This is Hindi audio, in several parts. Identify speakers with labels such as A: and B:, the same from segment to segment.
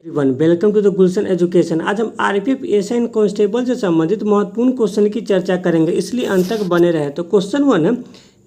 A: One welcome to the Gulshan education. आज हम आरपीएफ एसआई एंड कांस्टेबल से संबंधित महत्वपूर्ण क्वेश्चन की चर्चा करेंगे, इसलिए अंत तक बने रहे। तो क्वेश्चन 1 है,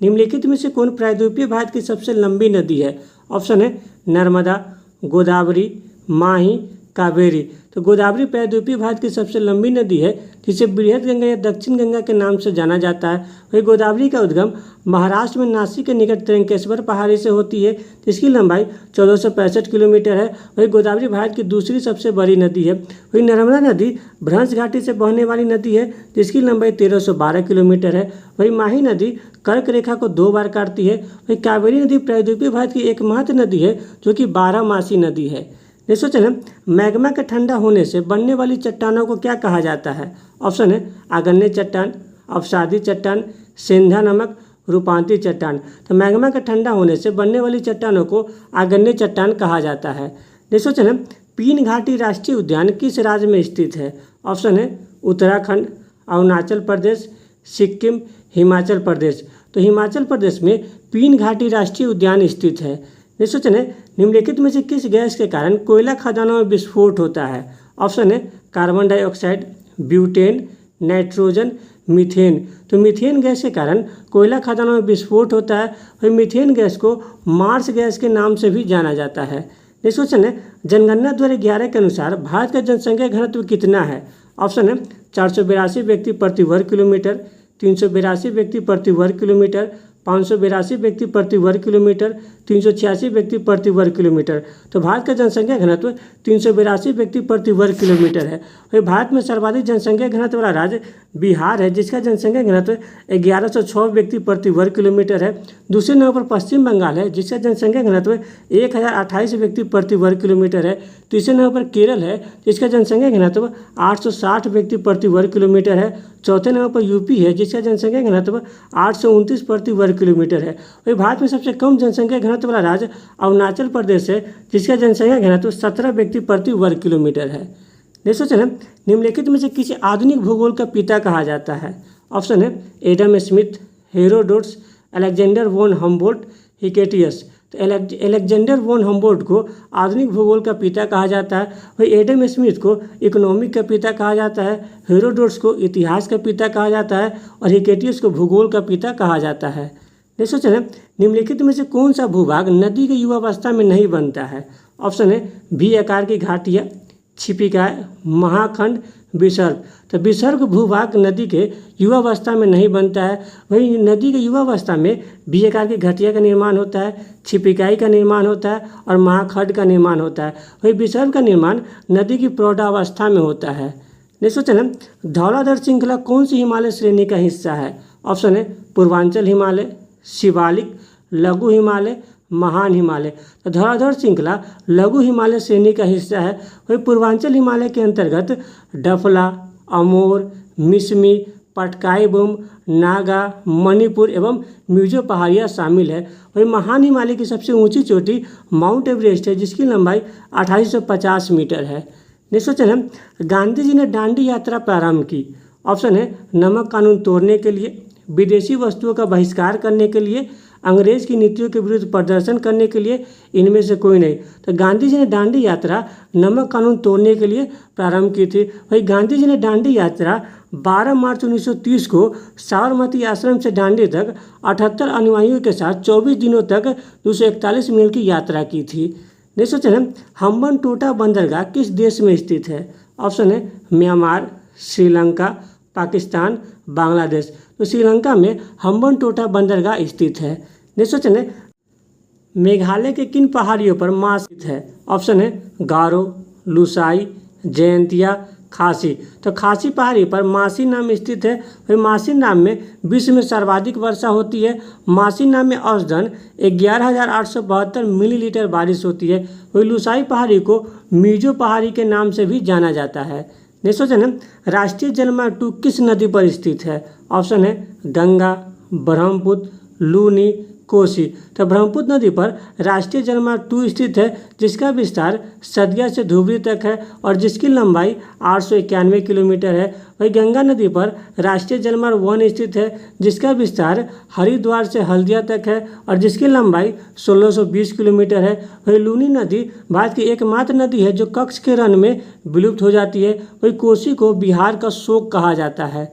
A: निम्नलिखित में से कौन प्रायद्वीपीय भारत की सबसे लंबी नदी है? ऑप्शन है नर्मदा, गोदावरी, माही, कावेरी। तो गोदावरी प्रायद्वीपीय भारत की सबसे लंबी नदी है, जिसे बृहद गंगा या दक्षिण गंगा के नाम से जाना जाता है। वही गोदावरी का उद्गम महाराष्ट्र में नासिक के निकट त्र्यंकेश्वर पहाड़ी से होती है, जिसकी लंबाई 1465 किलोमीटर है। वही गोदावरी भारत की दूसरी सबसे बड़ी नदी है। वही नर्मदा नदी भ्रंश घाटी से बहने वाली नदी है, जिसकी लंबाई 1312 किलोमीटर है। वही माही नदी कर्क रेखा को 2 बार काटती है। वही कावेरी नदी प्रायद्वीपीय भारत की एकमात्र नदी है जो कि 12मासी नदी है। नेक्स्ट क्वेश्चन है, मैग्मा के ठंडा होने से बनने वाली चट्टानों को क्या कहा जाता है? ऑप्शन है आग्नेय चट्टान, अवसादी चट्टान, सेंधा नमक, रूपांतरी चट्टान। तो मैग्मा के ठंडा होने से बनने वाली चट्टानों को आग्नेय चट्टान कहा जाता है। नेक्स्ट क्वेश्चन है, पीन घाटी राष्ट्रीय उद्यान किस राज्य में स्थित है? ऑप्शन है उत्तराखंड, अरुणाचल प्रदेश, सिक्किम, हिमाचल प्रदेश। तो हिमाचल प्रदेश में पीन घाटी राष्ट्रीय उद्यान स्थित है। नेक्स्ट क्वेश्चन है, निम्नलिखित में से किस गैस के कारण कोयला खदानों में विस्फोट होता है? ऑप्शन है carbon dioxide, butane, nitrogen, methane. तो मीथेन गैस के कारण कोयला खदानों में विस्फोट होता है। वही मीथेन गैस को मार्स गैस के नाम से भी जाना जाता है। नेक्स्ट क्वेश्चन है, जनगणना 2011 के अनुसार भारत का जनसंख्या घनत्व कितना है? ऑप्शन है 482 व्यक्ति प्रति वर्ग किलोमीटर, 382 व्यक्ति प्रति वर्ग किलोमीटर, 582 व्यक्ति प्रति वर्ग किलोमीटर, 386 व्यक्ति प्रति वर्ग किलोमीटर। तो भारत का जनसंख्या घनत्व 382 व्यक्ति प्रति वर्ग किलोमीटर है। वही भारत में सर्वाधिक जनसंख्या घनत्व वाला राज्य बिहार है, जिसका जनसंख्या घनत्व 1106 व्यक्ति प्रति वर्ग किलोमीटर है। दूसरे नंबर पर पश्चिम बंगाल है, जिसका जनसंख्या घनत्व 1028 व्यक्ति प्रति वर्ग किलोमीटर है। तीसरे नंबर पर केरल है, जिसका जनसंख्या घनत्व 860 व्यक्ति प्रति वर्ग किलोमीटर है। चौथे नंबर पर यूपी है, जिसका जनसंख्या घनत्व 829 प्रति वर्ग किलोमीटर है। वही भारत में सबसे कम जनसंख्या घनत्व वाला राज्य अरुणाचल प्रदेश है, जिसका जनसंख्या घनत्व 17 व्यक्ति प्रति वर्ग किलोमीटर है। नेक्स्ट क्वेश्चन है, निम्नलिखित में से किसी आधुनिक भूगोल का पिता कहा जाता है? ऑप्शन है Adam Smith, Herodotus, Alexander von Humboldt, Hecataeus. तो अलेक्जेंडर वॉन हम्बोल्ट को आधुनिक भूगोल का पिता कहा जाता है। वही एडम स्मिथ को इकोनॉमिक का पिता कहा जाता है, हेरोडोट्स को इतिहास का पिता कहा जाता है और हिकेटियस को भूगोल का पिता कहा जाता है। नेक्स्ट क्वेश्चन है, निम्नलिखित में से कौन सा भूभाग नदी के युवावस्था में नहीं बनता है? ऑप्शन है V आकार की घाटियाँ, छिपिकाय, महाखंड, विसर्ग। तो विसर्ग भूभाग नदी के युवावस्था में नहीं बनता है। वही नदी के युवावस्था में V आकार की घाटिया का निर्माण होता है, छिपिकाई का निर्माण होता है और महाखंड का निर्माण होता है। वही विसर्ग का निर्माण नदी की प्रौढ़ावस्था में होता है। नेक्स्ट क्वेश्चन है, धौलाधर श्रृंखला कौन सी हिमालय श्रेणी का हिस्सा है? ऑप्शन है पूर्वांचल हिमालय, शिवालिक, लघु हिमालय, महान हिमालय। तो धौलाधर श्रृंखला लघु हिमालय श्रेणी का हिस्सा है। वही पूर्वांचल हिमालय के अंतर्गत डफला, अमोर, मिसमी, पटकाई-बूम, नागा, मणिपुर एवं मिजो पहाड़ियाँ शामिल है। वही महान हिमालय की सबसे ऊंची चोटी माउंट एवरेस्ट है, जिसकी लंबाई 2850 मीटर है। नेक्स्ट क्वेश्चन है, गांधी जी ने दांडी यात्रा प्रारंभ की। ऑप्शन है नमक कानून तोड़ने के लिए, विदेशी वस्तुओं का बहिष्कार करने के लिए, अंग्रेज की नीतियों के विरुद्ध प्रदर्शन करने के लिए, इनमें से कोई नहीं। तो गांधी जी ने दांडी यात्रा नमक कानून तोड़ने के लिए प्रारंभ की थी। वही गांधी जी ने दांडी यात्रा 12 मार्च 1930 को साबरमती आश्रम से दांडी तक 78 अनुयायियों के साथ 24 दिनों तक 241 मील की यात्रा की थी। नेक्स्ट क्वेश्चन है, हम्बनटोटा बंदरगाह किस देश में स्थित है? ऑप्शन है म्यांमार, श्रीलंका, पाकिस्तान, बांग्लादेश। तो श्रीलंका में हम्बनटोटा बंदरगाह स्थित है। नेक्स्ट क्वेश्चन है, मेघालय के किन पहाड़ियों पर माँ स्थित है? ऑप्शन है गारो, लुसाई, जयंतिया, खासी। तो खासी पहाड़ी पर मासी नाम स्थित है। वही मासी नाम में विश्व में सर्वाधिक वर्षा होती है। मासी नाम में औसतन 11,872 मिलीलीटर बारिश होती है। वही लुसाई पहाड़ी को मिजो पहाड़ी के नाम से भी जाना जाता है। नेक्स्ट क्वेश्चन है, राष्ट्रीय जलमार्ग 2 किस नदी पर स्थित है? ऑप्शन है गंगा, ब्रह्मपुत्र, लूनी, कोसी। तो ब्रह्मपुत्र नदी पर राष्ट्रीय जलमार्ग 2 स्थित है, जिसका विस्तार सदिया से धुबरी तक है और जिसकी लंबाई 891 किलोमीटर है। वही गंगा नदी पर राष्ट्रीय जलमार्ग 1 स्थित है, जिसका विस्तार हरिद्वार से हल्दिया तक है और जिसकी लंबाई 1620 किलोमीटर है। वही लूनी नदी भारत की एकमात्र नदी है जो कच्छ के रण में विलुप्त हो जाती है। वही कोसी को बिहार का शोक कहा जाता है।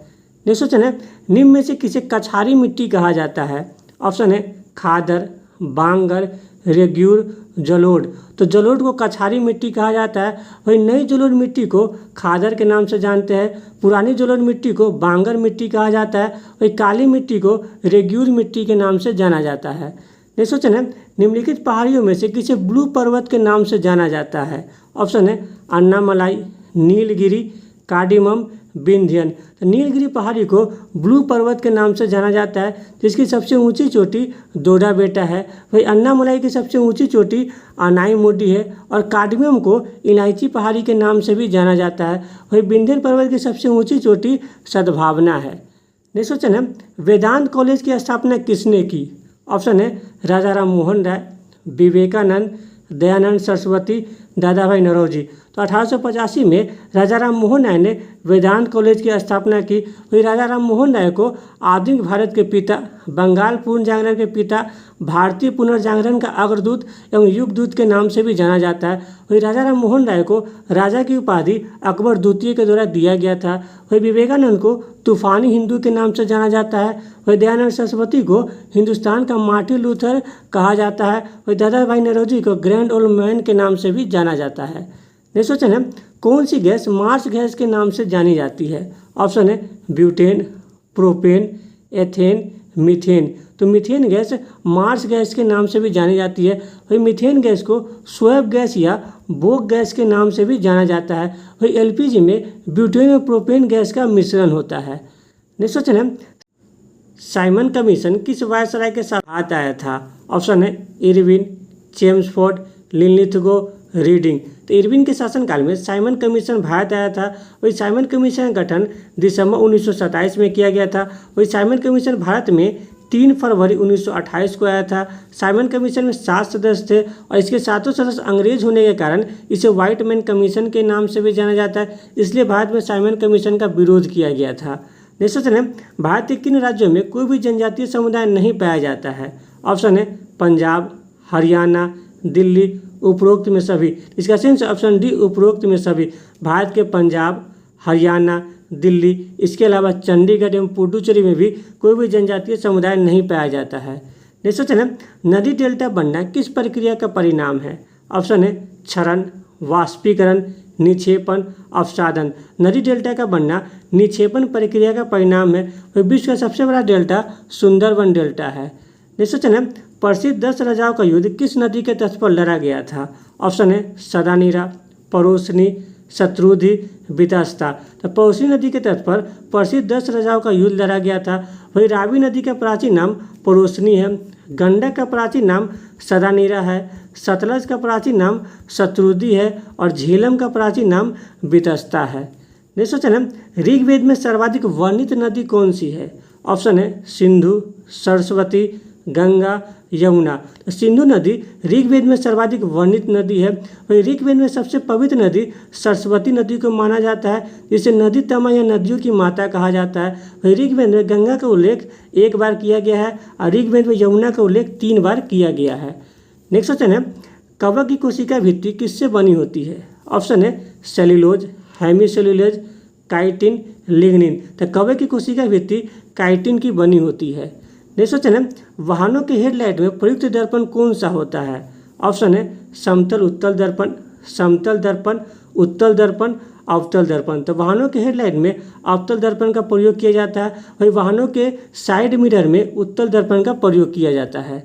A: नेक्स्ट क्वेश्चन है, निम्न में से किसे कछारी मिट्टी कहा जाता है? ऑप्शन है खादर, बांगर, रेग्यूर, जलोढ़। तो जलोढ़ को कछारी मिट्टी कहा जाता है। वही नई जलोढ़ मिट्टी को खादर के नाम से जानते हैं। पुरानी जलोढ़ मिट्टी को बांगर मिट्टी कहा जाता है। वही काली मिट्टी को रेग्यूर मिट्टी के नाम से जाना जाता है। नेक्स्ट क्वेश्चन है, निम्नलिखित पहाड़ियों में से किसे ब्लू पर्वत के नाम से जाना जाता है? ऑप्शन है अन्नामलाई, नीलगिरी, कार्डिमम, विंध्यन। तो नीलगिरी पहाड़ी को ब्लू पर्वत के नाम से जाना जाता है, जिसकी सबसे ऊंची चोटी दोडा बेटा है। वही अन्नामलाई की सबसे ऊंची चोटी अनाईमुडी है और कार्डिमम को इलायची पहाड़ी के नाम से भी जाना जाता है। वही विंध्यन पर्वत की सबसे ऊंची चोटी सद्भावना है। नेक्स्ट क्वेश्चन है, वेदांत कॉलेज की स्थापना किसने की? ऑप्शन है राजा राम मोहन राय, विवेकानंद, दयानंद सरस्वती, दादा भाई नौरोजी। तो 1885 में राजा राम मोहन राय ने वेदांत कॉलेज की स्थापना की। वही राजा राम मोहन राय को आधुनिक भारत के पिता, बंगाल पुनर्जागरण के पिता, भारतीय पुनर्जागरण का अग्रदूत एवं युगदूत के नाम से भी जाना जाता है। वही राजा राम मोहन राय को राजा की उपाधि अकबर द्वितीय के द्वारा दिया गया था। वही विवेकानंद को तूफानी हिंदू के नाम से जाना जाता है। वही दयानंद सरस्वती को हिंदुस्तान का मार्टिन लूथर कहा जाता है। वही दादा भाई नौरोजी को ग्रैंड ओल्ड मैन के नाम से भी जाना जाता है। नेक्स्ट क्वेश्चन है, कौन सी गैस मार्स गैस के नाम से जानी जाती है? ऑप्शन है ब्यूटेन, प्रोपेन, एथेन, मीथेन। तो मीथेन गैस मार्स गैस के नाम से भी जानी जाती है। वही मीथेन गैस को स्वैप गैस या बोक गैस के नाम से भी जाना जाता है। वही एलपीजी में ब्यूटेन और प्रोपेन गैस का मिश्रण होता है। नेक्स्ट क्वेश्चन है, साइमन कमीशन किस वायसराय के साथ हाथ आया था? ऑप्शन है इरविन, चेम्सफोर्ड, लिनलिथगो, रीडिंग। तो इरविन के शासनकाल में साइमन कमीशन भारत आया था। वही साइमन कमीशन का गठन दिसंबर 1927 में किया गया था। वही साइमन कमीशन भारत में 3 फरवरी 1928 को आया था। साइमन कमीशन में 7 सदस्य थे और इसके 7 सदस्य अंग्रेज होने के कारण इसे व्हाइट मैन कमीशन के नाम से भी जाना जाता है। इसलिए भारत में साइमन कमीशन का विरोध किया गया था। नेक्स्ट क्वेश्चन है, भारत के किन राज्यों में कोई भी जनजातीय समुदाय नहीं पाया जाता है? ऑप्शन है पंजाब, हरियाणा, दिल्ली, उपरोक्त में सभी। इसका सेंस ऑप्शन डी, उपरोक्त में सभी। भारत के पंजाब, हरियाणा, दिल्ली, इसके अलावा चंडीगढ़ एवं पुडुचेरी में भी कोई भी जनजातीय समुदाय नहीं पाया जाता है। नेक्स्ट क्वेश्चन है, नदी डेल्टा बनना किस प्रक्रिया का परिणाम है? ऑप्शन है क्षरण, वाष्पीकरण, निक्षेपण, अवसादन। नदी डेल्टा का बनना निक्षेपण प्रक्रिया का परिणाम है। वह विश्व का सबसे बड़ा डेल्टा सुंदरबन डेल्टा है। नेक्स्ट क्वेश्चन है, प्रसिद्ध 10 राजाओं का युद्ध किस नदी के तट पर लड़ा गया था? ऑप्शन है सदानीरा, परोसनी, शत्रुधि, वितस्ता। तो परोसनी नदी के तट पर प्रसिद्ध 10 राजाओं का युद्ध लड़ा गया था। वही रावी नदी का प्राचीन नाम परोसनी है, गंडक का प्राचीन नाम सदानीरा है, सतलज का प्राचीन नाम शत्रुधि है और झेलम का प्राचीन नाम वितस्ता है। नेक्स्ट क्वेश्चन है, ऋग्वेद में सर्वाधिक वर्णित नदी कौन सी है? ऑप्शन है सिंधु, सरस्वती, गंगा, यमुना। तो सिंधु नदी ऋग्वेद में सर्वाधिक वर्णित नदी है। वही ऋग्वेद में सबसे पवित्र नदी सरस्वती नदी को माना जाता है, जिसे नदी तमा या नदियों की माता कहा जाता है। वही ऋग्वेद में गंगा का उल्लेख 1 बार किया गया है और ऋग्वेद में यमुना का उल्लेख 3 बार किया गया है। नेक्स्ट क्वेश्चन है, कवक की कोशिका भित्ति किससे बनी होती है? ऑप्शन है सेल्यूलोज, हेमीसेल्यूलोज, काइटिन, लिग्निन। तो कवक की कोशिका भित्ति काइटिन की बनी होती है। नेक्स्ट क्वेश्चन है, वाहनों के हेडलाइट में प्रयुक्त दर्पण कौन सा होता है? ऑप्शन है समतल उत्तल दर्पण, समतल दर्पण, उत्तल दर्पण, अवतल दर्पण। तो वाहनों के हेडलाइट में अवतल दर्पण का प्रयोग किया जाता है। वही वाहनों के साइड मिरर में उत्तल दर्पण का प्रयोग किया जाता है।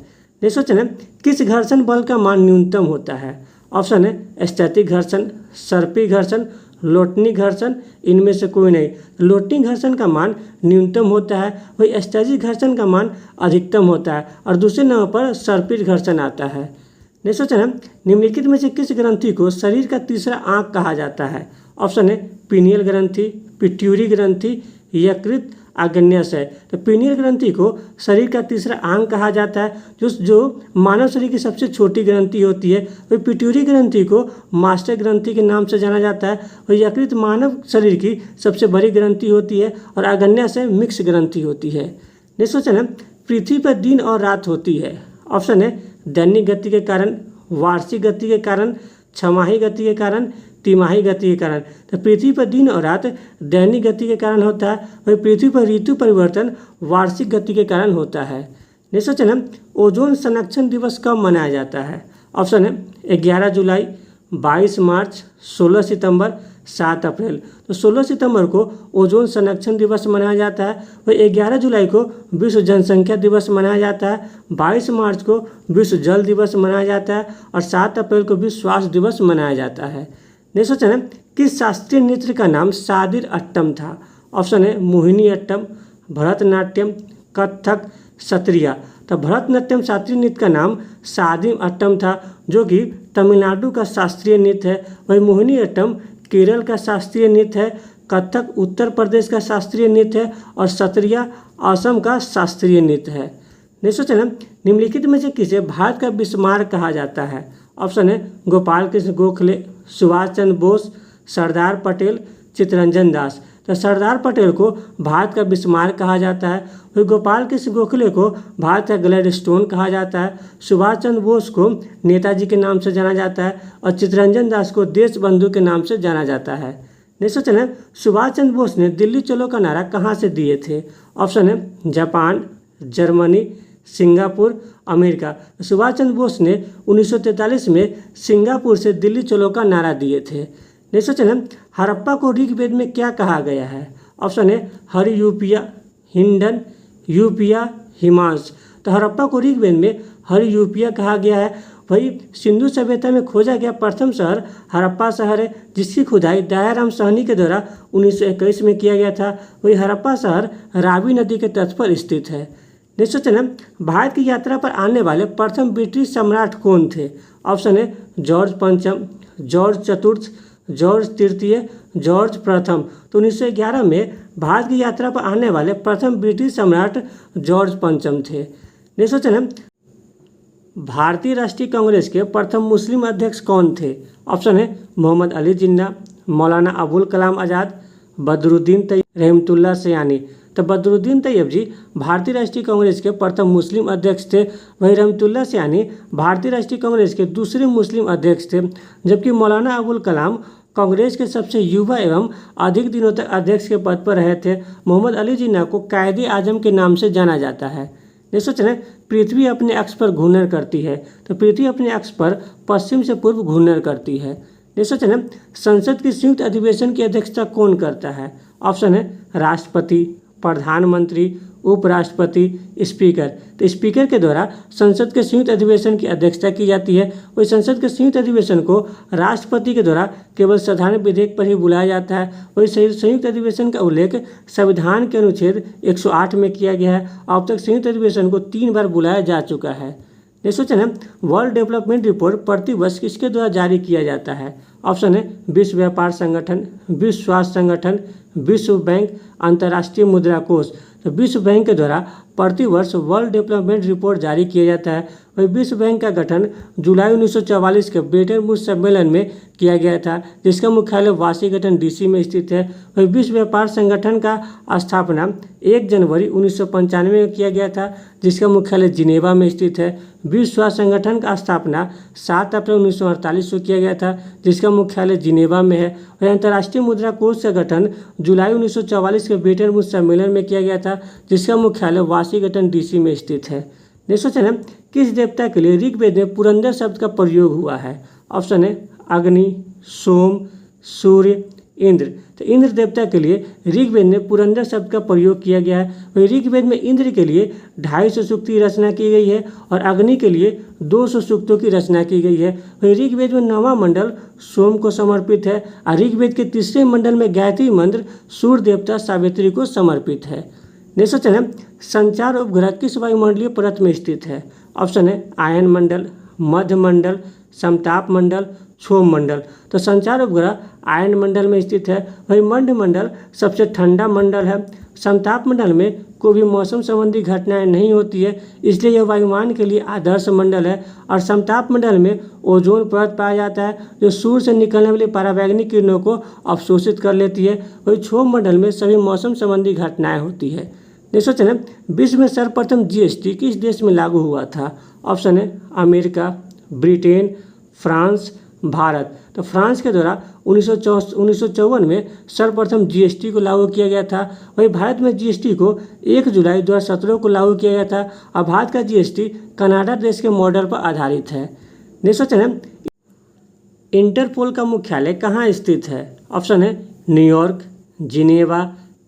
A: नेक्स्ट क्वेश्चन है, किस घर्षण बल का मान न्यूनतम होता है? ऑप्शन है स्थैतिक घर्षण, सर्पी घर्षण, लोटनी घर्षण, इनमें से कोई नहीं। लोटनी घर्षण का मान न्यूनतम होता है, वही स्थैतिक घर्षण का मान अधिकतम होता है और दूसरे नाम पर सर्पित घर्षण आता है। नेक्स्ट क्वेश्चन है, निम्नलिखित में से किस ग्रंथि को शरीर का तीसरा आंख कहा जाता है? ऑप्शन है पीनियल ग्रंथि, पिट्यूरी ग्रंथि, यकृत, आग्नेयाशय। तो पीनियल ग्रंथि को शरीर का तीसरा आंग कहा जाता है, जो मानव शरीर की सबसे छोटी ग्रंथि होती है। वही पिट्यूटरी ग्रंथि को मास्टर ग्रंथि के नाम से जाना जाता है। वही यकृत मानव शरीर की सबसे बड़ी ग्रंथि होती है और आग्नेयाशय मिक्स ग्रंथि होती है। नेक्स्ट क्वेश्चन है, पृथ्वी पर दिन और रात होती है। ऑप्शन है दैनिक गति के कारण, वार्षिक गति के कारण, छमाही गति के कारण, तिमाही गति के कारण। तो पृथ्वी पर दिन और रात दैनिक गति के कारण होता है, वही पृथ्वी पर ऋतु परिवर्तन वार्षिक गति के कारण होता है। नेक्स्ट क्वेश्चन है, ओजोन संरक्षण दिवस कब मनाया जाता है। ऑप्शन है 11 जुलाई, 22 मार्च, 16 सितंबर, 7 अप्रैल। तो 16 सितंबर को ओजोन संरक्षण दिवस मनाया जाता है। वही 11 जुलाई को विश्व जनसंख्या दिवस मनाया जाता है, 22 मार्च को विश्व जल दिवस मनाया जाता है और 7 अप्रैल को विश्व स्वास्थ्य दिवस मनाया जाता है। नेक्स्ट क्वेश्चन है, किस शास्त्रीय नृत्य का नाम सादिर अट्टम था। ऑप्शन है मोहिनी अट्टम, भरतनाट्यम, कथक, सत्रिया। तो भरतनाट्यम शास्त्रीय नृत्य का नाम सादिम अट्टम था, जो कि तमिलनाडु का शास्त्रीय नृत्य है। वही मोहिनी अट्टम केरल का शास्त्रीय नृत्य है, कथक उत्तर प्रदेश का शास्त्रीय नृत्य है और सत्रिया असम का शास्त्रीय नृत्य है। नेक्स्ट क्वेश्चन है, निम्नलिखित में से किसे भारत का बिस्मार्क कहा जाता है। ऑप्शन है गोपाल कृष्ण गोखले, सुभाष चंद्र बोस, सरदार पटेल, चित्तरंजन दास। तो सरदार पटेल को भारत का बिस्मार्क कहा जाता है। वही गोपाल कृष्ण गोखले को भारत का ग्लैडस्टोन कहा जाता है, सुभाष चंद्र बोस को नेताजी के नाम से जाना जाता है और चित्तरंजन दास को देश बंधु के नाम से जाना जाता है। नेक्स्ट क्वेश्चन है, सुभाष चंद्र बोस ने दिल्ली चलो का नारा कहाँ से दिए थे। ऑप्शन है Japan, Germany, Singapore, America. Subhash Chandra Bose ने 1943 में सिंगापुर से दिल्ली चलो का नारा दिए थे। नेक्स्ट क्वेश्चन है, हड़प्पा को ऋग्वेद में क्या कहा गया है। ऑप्शन है हरियूपिया, हिंडन, यूपिया, हिमांस। तो हड़प्पा को ऋग्वेद में हरियूपिया कहा गया है। वही सिंधु सभ्यता में खोजा गया प्रथम शहर हड़प्पा शहर है, जिसकी खुदाई दयाराम साहनी के द्वारा 1921 में किया गया था। वही हड़प्पा शहर रावी नदी के तट पर स्थित है। नेक्स्ट क्वेश्चन है, भारत की यात्रा पर आने वाले प्रथम ब्रिटिश सम्राट कौन थे। ऑप्शन है जॉर्ज पंचम, जॉर्ज चतुर्थ, जॉर्ज तृतीय, जॉर्ज प्रथम। तो 1911 में भारत की यात्रा पर आने वाले प्रथम ब्रिटिश सम्राट जॉर्ज पंचम थे। नेक्स्ट क्वेश्चन है, भारतीय राष्ट्रीय कांग्रेस के प्रथम मुस्लिम अध्यक्ष कौन थे। ऑप्शन है मोहम्मद अली जिन्ना, मौलाना अबुल कलाम आज़ाद, बदरुद्दीन तैयब, रहमतुल्लाह सयानी। तो बदरुद्दीन तैयब जी भारतीय राष्ट्रीय कांग्रेस के प्रथम मुस्लिम अध्यक्ष थे। वही रहमतुल्लाह सयानी भारतीय राष्ट्रीय कांग्रेस के दूसरे मुस्लिम अध्यक्ष थे, जबकि मौलाना अबुल कलाम कांग्रेस के सबसे युवा एवं अधिक दिनों तक अध्यक्ष के पद पर रहे थे। मोहम्मद अली जिन्ना को कायदे आजम के नाम से जाना जाता है। नेक्स्ट क्वेश्चन है, पृथ्वी अपने अक्ष पर घूर्णन करती है। तो पृथ्वी अपने अक्ष पर पश्चिम से पूर्व घूर्णन करती है। नेक्स्ट क्वेश्चन है, संसद की संयुक्त अधिवेशन की अध्यक्षता कौन करता है। ऑप्शन है राष्ट्रपति, प्रधानमंत्री, उपराष्ट्रपति, स्पीकर। तो स्पीकर के द्वारा संसद के संयुक्त अधिवेशन की अध्यक्षता की जाती है। वही संसद के संयुक्त अधिवेशन को राष्ट्रपति के द्वारा केवल साधारण विधेयक पर ही बुलाया जाता है। वही संयुक्त अधिवेशन का उल्लेख संविधान के अनुच्छेद 108 में किया गया है। अब तक संयुक्त अधिवेशन को 3 बार बुलाया जा चुका है। नेक्स्ट क्वेश्चन है, वर्ल्ड डेवलपमेंट रिपोर्ट प्रतिवर्ष किसके द्वारा जारी किया जाता है। ऑप्शन है विश्व व्यापार संगठन, विश्व स्वास्थ्य संगठन, विश्व बैंक, अंतर्राष्ट्रीय मुद्रा कोष। तो विश्व बैंक के द्वारा प्रतिवर्ष वर्ल्ड डेवलपमेंट रिपोर्ट जारी किया जाता है। वही विश्व बैंक का गठन जुलाई 1944 के ब्रेटन वुड्स सम्मेलन में किया गया था, जिसका मुख्यालय वाशिंगटन डीसी में स्थित है। वही विश्व व्यापार संगठन का स्थापना 1 जनवरी 1995 में किया गया था, जिसका मुख्यालय जिनेवा में स्थित है। विश्व स्वास्थ्य संगठन का स्थापना 7 अप्रैल 1948 को किया गया था, जिसका मुख्यालय जिनेवा में है। वही अंतर्राष्ट्रीय मुद्रा कोष का गठन जुलाई 1944 के ब्रेटन वुड्स सम्मेलन में किया गया था, जिसका मुख्यालय वाशिंगटन डीसी में स्थित है। नेक्स्ट क्वेश्चन है, किस देवता के लिए ऋग्वेद में पुरंदर शब्द का प्रयोग हुआ है। ऑप्शन है अग्नि, सोम, सूर्य, इंद्र। तो इंद्र देवता के लिए ऋग्वेद में पुरंदर शब्द का प्रयोग किया गया है। वही ऋग्वेद में इंद्र के लिए 250 सूक्त की रचना की गई है और अग्नि के लिए 200 सूक्तों की रचना की गई है। वही ऋग्वेद में 9वां मंडल सोम को समर्पित है और ऋग्वेद के 3रे मंडल में गायत्री मंत्र सूर्य देवता सावित्री को समर्पित है। नेक्स्ट क्वेश्चन है, संचार उपग्रह किस वायुमंडलीय परत में स्थित है। ऑप्शन है आयन मंडल, मध्य मंडल, समताप मंडल, क्षोभ मंडल। तो संचार उपग्रह आयन मंडल में स्थित है। वही मंड मंडल सबसे ठंडा मंडल है। समताप मंडल में कोई भी मौसम संबंधी घटनाएं नहीं होती है, इसलिए यह वायुयान के लिए आदर्श मंडल है। और समताप मंडल में ओजोन परत पाया जाता है, जो सूर्य से निकलने वाली पराबैंगनी किरणों को अवशोषित कर लेती है। वही क्षोभ मंडल में सभी मौसम संबंधी घटनाएं होती है। नेक्स्ट क्वेश्चन है, विश्व में सर्वप्रथम जीएसटी किस देश में लागू हुआ था? ऑप्शन है अमेरिका, ब्रिटेन, फ्रांस, भारत। तो फ्रांस के द्वारा 1954 में सर्वप्रथम जीएसटी को लागू किया गया था। वही भारत में जीएसटी को 1 जुलाई 2017 को लागू किया गया था। और भारत का जीएसटी कनाडा देश के मॉडल पर आधारित है। नेक्स्ट क्वेश्चन है, इंटरपोल का मुख्यालय कहाँ स्थित है? ऑप्शन है न्यूयॉर्क, जिनेवा,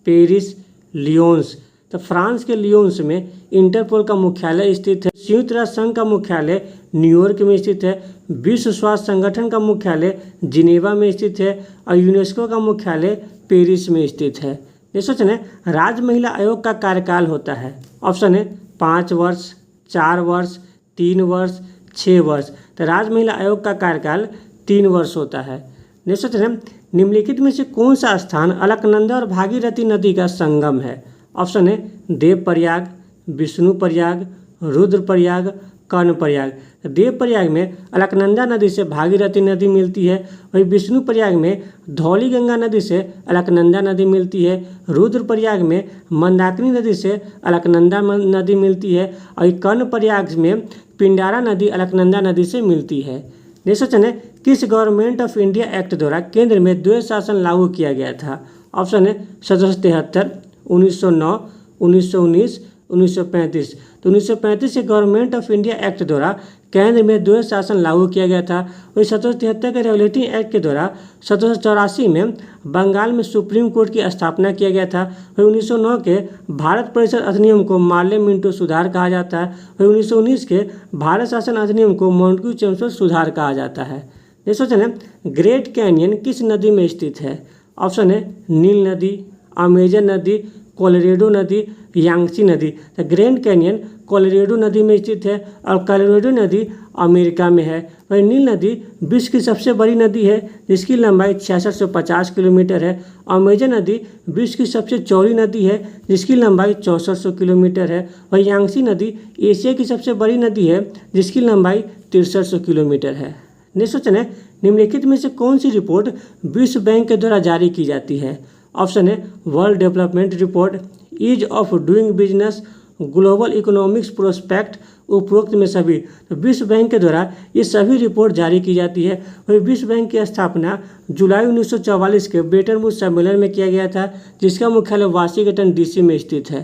A: पेरिस, लियोन्स। तो फ्रांस के लियोन्स में इंटरपोल का मुख्यालय स्थित है। संयुक्त राष्ट्र संघ का मुख्यालय न्यूयॉर्क में स्थित है। विश्व स्वास्थ्य संगठन का मुख्यालय जिनेवा में स्थित है। और यूनेस्को का मुख्यालय पेरिस में स्थित है। नेक्स्ट क्वेश्चन है, राज्य महिला आयोग का कार्यकाल होता है? ऑप्शन है 5 वर्ष, 4 वर्ष, 3 वर्ष, 6 वर्ष। तो राज्य महिला आयोग का कार्यकाल 3 वर्ष होता है। नेक्स्ट क्वेश्चन है, निम्नलिखित में से कौन सा स्थान अलकनंदा और भागीरथी नदी का संगम है? ऑप्शन है देवप्रयाग, विष्णुप्रयाग, रुद्रप्रयाग, कर्णप्रयाग। देवप्रयाग में अलकनंदा नदी से भागीरथी नदी मिलती है। वही विष्णुप्रयाग में धौली गंगा नदी से अलकनंदा नदी मिलती है। रुद्रप्रयाग में मंदाकिनी नदी से अलकनंदा नदी मिलती है। और कर्णप्रयाग में पिंडारा नदी अलकनंदा नदी से मिलती है। नेक्स्ट क्वेश्चन है, किस गवर्नमेंट ऑफ इंडिया एक्ट द्वारा केंद्र में द्वैध शासन लागू किया गया था? ऑप्शन है 1773, 1909, 1919, 1935। तो 1935 के गवर्नमेंट ऑफ इंडिया एक्ट द्वारा केंद्र में द्वैध शासन लागू किया गया था। वही 1773 के रेगुलेटिंग एक्ट के द्वारा 1784 में बंगाल में सुप्रीम कोर्ट की स्थापना किया गया था। वही 1909 के भारत परिषद अधिनियम को मार्ले मिंटो सुधार कहा जाता है। वही 1919 के भारत शासन अधिनियम को मोंटेग्यू चेम्सफोर्ड सुधार कहा जाता है। नेक्स्ट क्वेश्चन है, ग्रेट कैनियन किस नदी में स्थित है? ऑप्शन है नील नदी, अमेजन नदी, कोलोराडो नदी, यांगसी नदी। तो ग्रैंड कैनियन कोलोराडो नदी में स्थित है। और कोलोराडो नदी अमेरिका में है। वही नील नदी विश्व की सबसे बड़ी नदी है, जिसकी लंबाई 6650 किलोमीटर है। अमेजन नदी विश्व की सबसे चौड़ी नदी है, जिसकी लंबाई 6400 किलोमीटर है। वही यांगसी नदी एशिया की सबसे बड़ी नदी है, जिसकी लंबाई 6300 किलोमीटर है। नेक्स्ट क्वेश्चन है, निम्नलिखित में से कौन सी रिपोर्ट विश्व बैंक के द्वारा जारी की जाती है? ऑप्शन है world development report, ease of doing business, global economics prospect. उपरोक्त में सभी। तो विश्व बैंक के द्वारा ये सभी रिपोर्ट जारी की जाती है। वही विश्व बैंक की स्थापना जुलाई 1944 के ब्रेटन वुड्स सम्मेलन में किया गया था, जिसका मुख्यालय वाशिंगटन डीसी में स्थित है।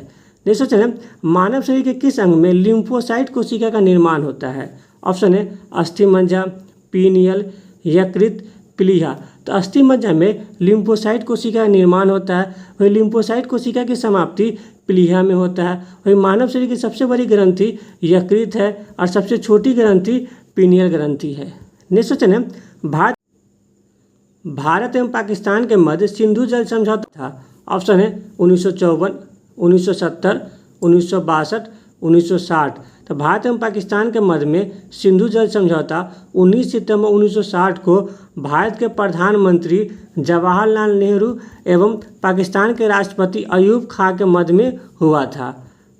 A: नेक्स्ट क्वेश्चन है, मानव शरीर के किस अंग में लिम्फोसाइट कोशिका का निर्माण होता है? ऑप्शन है अस्थिमज्जा, पीनियल, यकृत, प्लीहा। तो अस्थिमज्जा में लिम्फोसाइट कोशिका का निर्माण होता है। वही लिम्फोसाइट कोशिका की समाप्ति प्लीहा में होता है। वही मानव शरीर की सबसे बड़ी ग्रंथि यकृत है और सबसे छोटी ग्रंथि पीनियल ग्रंथि है। नेक्स्ट क्वेश्चन है, भारत एवं पाकिस्तान के मध्य सिंधु जल समझौता था? ऑप्शन है 1954, 1970, 1962, 1960। तो भारत एवं पाकिस्तान के मध्य में सिंधु जल समझौता 19 सितंबर 1960 को भारत के प्रधानमंत्री जवाहरलाल नेहरू एवं पाकिस्तान के राष्ट्रपति अयूब खां के मध्य में हुआ था।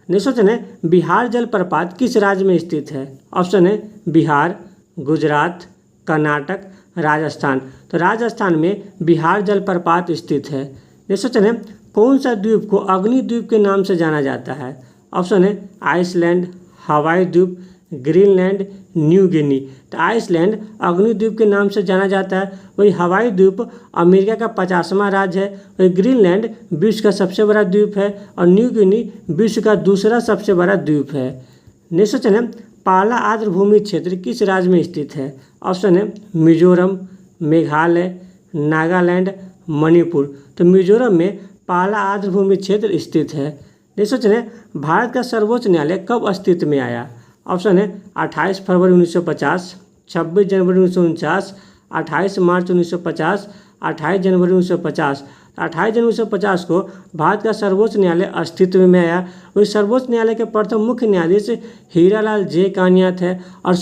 A: नेक्स्ट क्वेश्चन है, बिहार जलप्रपात किस राज्य में स्थित है? ऑप्शन है बिहार, गुजरात, कर्नाटक, राजस्थान। तो राजस्थान में बिहार जलप्रपात स्थित है। नेक्स्ट क्वेश्चन है, कौन सा द्वीप को अग्नि द्वीप के नाम से जाना जाता है? ऑप्शन है आइसलैंड, हवाई द्वीप, ग्रीनलैंड, न्यू गिनी। तो आइसलैंड अग्निद्वीप के नाम से जाना जाता है। वही हवाई द्वीप अमेरिका का 50वां राज्य है। वही ग्रीनलैंड विश्व का सबसे बड़ा द्वीप है। और न्यू गिनी विश्व का दूसरा सबसे बड़ा द्वीप है। नेक्स्ट क्वेश्चन है, पाला आर्द्र भूमि क्षेत्र किस राज्य में स्थित है? ऑप्शन है मिजोरम, मेघालय, नागालैंड, मणिपुर। तो मिजोरम में पाला आर्द्र भूमि क्षेत्र स्थित है। नेक्स्ट क्वेश्चन है, भारत का सर्वोच्च न्यायालय कब अस्तित्व में आया? ऑप्शन है 28 फरवरी 1950, 26 जनवरी 1949, 28 मार्च 1950, 28 जनवरी 1950। 28 जनवरी 1950 को भारत का सर्वोच्च न्यायालय अस्तित्व में आया। वही सर्वोच्च न्यायालय के प्रथम मुख्य न्यायाधीश हीरालाल जे कानिया थे। और